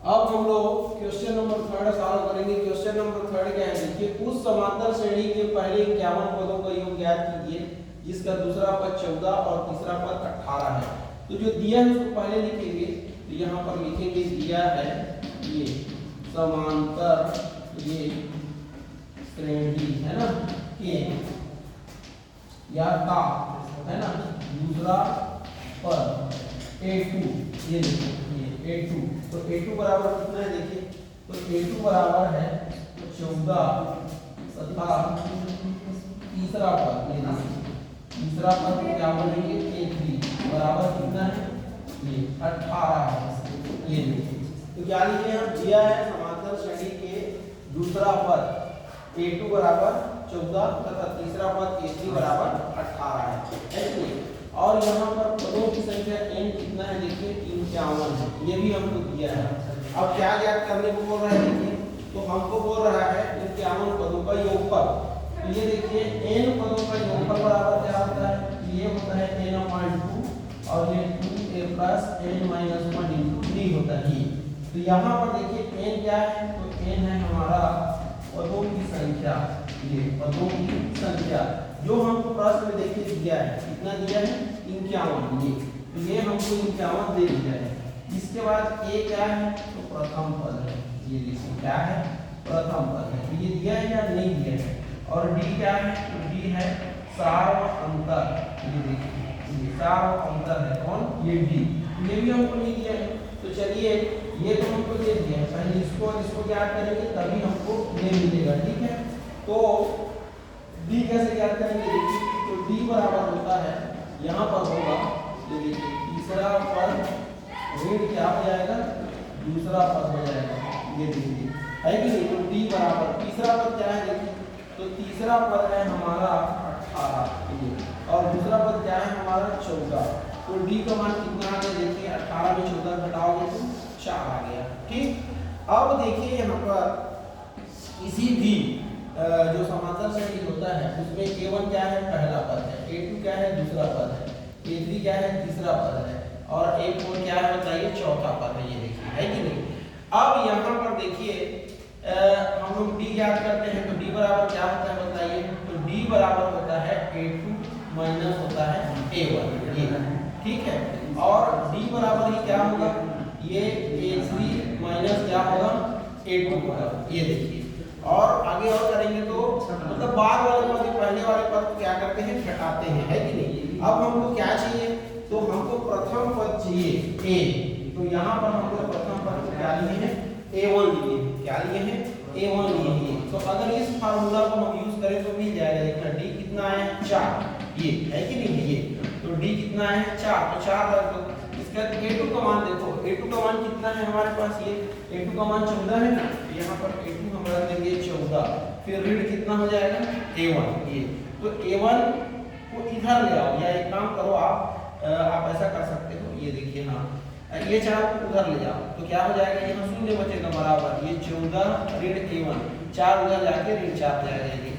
अब हम लोग क्वेश्चन नंबर 3 सॉल्व करेंगे। क्वेश्चन नंबर 3 क्या है देखिए, उस समांतर श्रेणी के पहले 51 पदों का योग ज्ञात कीजिए जिसका दूसरा पद 14 और तीसरा पद 18 है। तो जो दिया है उसको पहले लिखेंगे। तो यहाँ पर लिखेंगे दिया है ये समांतर ये श्रेणी है ना के या का है ना दूसरा पद A2 ये देखिए A2। तो A2 बराबर कितना है देखिए, तो A2 बराबर है 14 तथा तीसरा पद ये देखिए तीसरा पद क्या बोलेंगे A3 बराबर कितना है ये 18 है ये देखिए। तो क्या लिखे हम, दिया है समांतर श्रेणी के दूसरा पद A2 बराबर 14 तथा तीसरा पद A3 बराबर 18 है। और यहाँ पर पदों की संख्या n कितना है देखिए 51 है, ये भी हमको दिया है। अब क्या ज्ञात करने को बोल रहा है देखिए, तो हमको बोल रहा है 51 पदों का योगफल। तो ये देखिए n पदों का योगफल बराबर क्या होता है, ये होता है n/2 और ये 2a प्लस n-1 इंटू 3 होता है। तो यहाँ पर देखिए n क्या है, तो n है हमारा पदों की संख्या, ये पदों की संख्या जो हमको प्रश्न में देखिए दिया है, कितना दिया है 51 ये। तो ये हमको 51 दे दिया है। इसके बाद a क्या है, तो प्रथम पद है, ये देखिए क्या है प्रथम पद है। तो ये दिया है या नहीं दिया है। और d क्या है, तो d है सार अंतर, ये देखिए ये सार अंतर है कौन, ये d। ये भी हमको नहीं दिया है। तो चलिए ये तो हमको दे दिया है, पहले इसको और इसको ज्ञात करेंगे तभी हमको ये मिलेगा, ठीक है। तो d कैसे ज्ञात करेंगे देखिए, तो d बराबर होता है यहाँ पर होगा ये देखिए तीसरा पद ऋण क्या हो जाएगा, दूसरा पद हो जाएगा, ये देखिए है कि नहीं। तो d बराबर तीसरा पद क्या है देखिए, तो तीसरा पद है हमारा 18 और दूसरा पद क्या है हमारा 14। तो d का मान कितना आ गया देखिए, 18 में 14 घटाओगे तो 4 आ गया, ठीक। अब देखिए यहाँ पर किसी भी जो समांतर श्रेणी होता है उसमें A1 क्या है पहला पद है, A2 क्या है दूसरा पद है, A3 क्या है तीसरा पद है और A4 क्या है बताइए चौथा पद है, ये देखिए है कि नहीं। अब यहाँ पर देखिए हम लोग d ज्ञात करते हैं, तो d बराबर क्या होता है बताइए, तो d बराबर होता है A2 माइनस होता है A1 ये, ठीक है। और d बराबर ही क्या होगा, ये A3 माइनस क्या होगा A2 होगा, ये देखिए। और आगे और करेंगे तो मतलब बाद वाले पद पहले वाले पद क्या करते हैं घटाते हैं, है कि नहीं। अब हमको क्या चाहिए, तो हमको प्रथम पद चाहिए a। तो यहाँ पर हम लोग प्रथम पद को क्या लिए हैं A1 लिए, क्या लिए हैं A1 लिए हैं। तो अगर इस फार्मूला को हम यूज करें तो मिल जाएगा, देखना d कितना है 4 ये है कि नहीं ये। तो d कितना है 4, तो 4 रख दो। इसका A2 का मान देखो, A2 का मान कितना है हमारे पास, ये A2 का मान 14 है ना, यहाँ पर A2 हम रख देंगे 14, फिर ऋण कितना हो जाएगा A1 ये। तो A1 को इधर ले आओ, या एक काम करो आप ऐसा कर सकते हो, ये देखिए हाँ ये 4 को उधर ले जाओ तो क्या हो जाएगा, यहाँ शून्य बचेगा बराबर, ये 14 ऋण A1 4 उधर जाके ऋण 4 हो जाएगा, देखिए।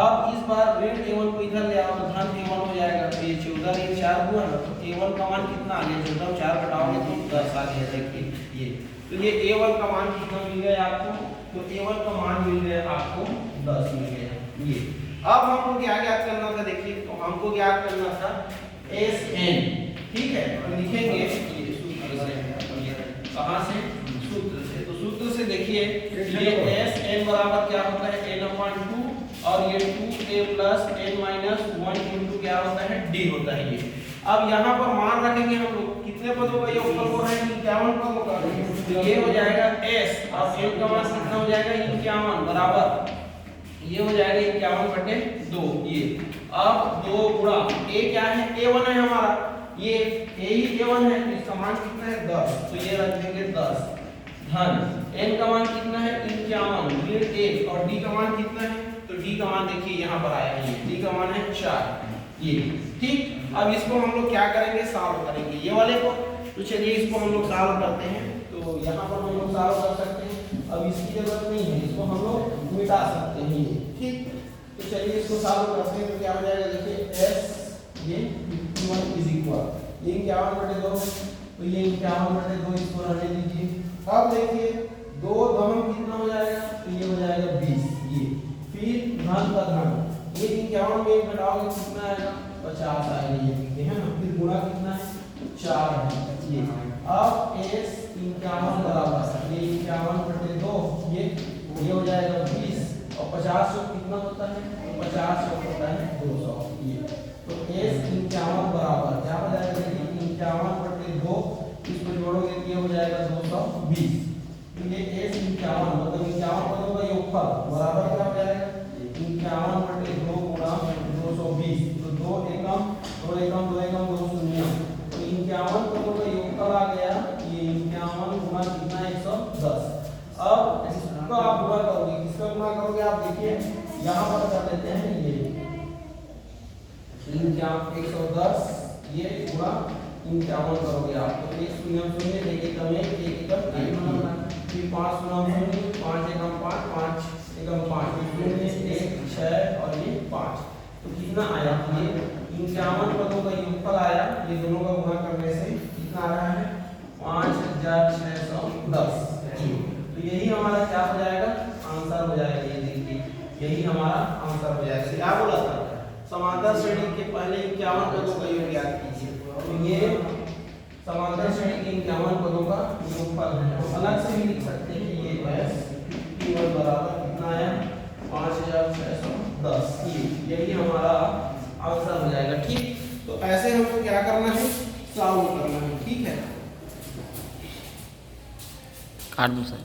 अब इस बार ऋण A1 को इधर ले आओ तो धन A1 हो जाएगा, तो ये 14 ऋण 4 हुआ ना, तो A1 का मान कितना आ गया, 14 4 घटाओगे तो 10 आ गया, देखिए ये। तो ये A1 का मान कितना मिल गया आपको, तो A1 का मान मिल गया आपको 10 मिल गया ये। अब हमको क्या ज्ञात करना था देखिए, तो हमको ज्ञात करना था Sn, ठीक है। तो लिखेंगे ये सूत्र से, कहां से सूत्र से। तो सूत्र से देखिए ये Sn बराबर क्या होता है n/2 और ये 2a प्लस n-1 इंटू क्या होता है d होता है ये। अब यहाँ पर मान रखेंगे हम लोग कितने पदों का योगफल हो रहा है 51 पदों का, तो ये हो जाएगा s और n का मान कितना हो जाएगा 51 बराबर ये हो जाएगा 51/2 ये। अब 2 गुणा a क्या है A1 है हमारा, ये a ही A1 है, तो इसका मान कितना है 10, तो ये रख देंगे 10 धन n का मान कितना है 51 ऋण 1 और d का मान कितना है, तो d का मान देखिए यहाँ पर आया है, d का मान है 4 ये, ठीक। अब इसको हम लोग क्या करेंगे सॉल्व करेंगे ये वाले को। तो चलिए इसको हम लोग सॉल्व करते हैं। तो यहाँ पर हम लोग सॉल्व कर सकते हैं, अब इसकी जरूरत नहीं है, इसको हम लोग मिटा सकते हैं ये, ठीक। तो चलिए इसको सॉल्व करते हैं। तो क्या हो जाएगा देखिए s ये 51 इज इक्वल ये 51/2, तो ये 51/2 इसको रहने दीजिए अब देखिए 2 दमन कितना हो जाएगा, तो ये हो जाएगा 20 ये। फिर धन का धन, ये 51 में घटाओगे कितना आएगा, 50 आएगा ये, ठीक है ना। फिर गुणा कितना है, 4 है ये। अब s 51 बराबर ये 51/2 ये हो जाएगा 20 और 50 से कितना होता है, तो 50 से होता है 200 ये। तो s 51 बराबर क्या हो जाएगा, देखिए 51/2 इसको जोड़ोगे तो ये हो जाएगा 220। तो ये s 51 मतलब 51 पदों का योगफल बराबर क्या हो जाएगा, 51/2 गुणा 220। तो 2 एकम 2 एकम 2 एकम 2 शून्य, तो 51 पदों का योगफल आ गया ये 51 गुणा कितना 110। अब इसका आप गुणा करोगे, किसका गुणा करोगे आप देखिए यहाँ पर कर लेते हैं ये 110 ये गुणा 51 करोगे आप, तो 1 शून्य शून्य 1 एकम 1 1 एकम 1, फिर 5 शून्य शून्य 5 एकम 5 5 एकम 5 शून्य 1 6 और ये 5। तो कितना आया, ये 51 पदों का योगफल आया, ये दोनों का गुणा करने से कितना आ रहा है 5610। तो यही हमारा क्या हो जाएगा, आंसर हो जाएगा। ये देखिए यही हमारा आंसर हो जाएगा। क्या बोला था, समांतर श्रेणी के पहले 51 पदों का योग याद कीजिए। तो ये समांतर श्रेणी के 51 पदों का योगफल है। तो अलग से भी लिख सकते हैं कि ये s बराबर कितना आया 5610, यही हमारा आंसर हो जाएगा। ठीक, तो ऐसे हमको क्या करना है, सॉल्व करना है। ठीक है, काट दूं सर।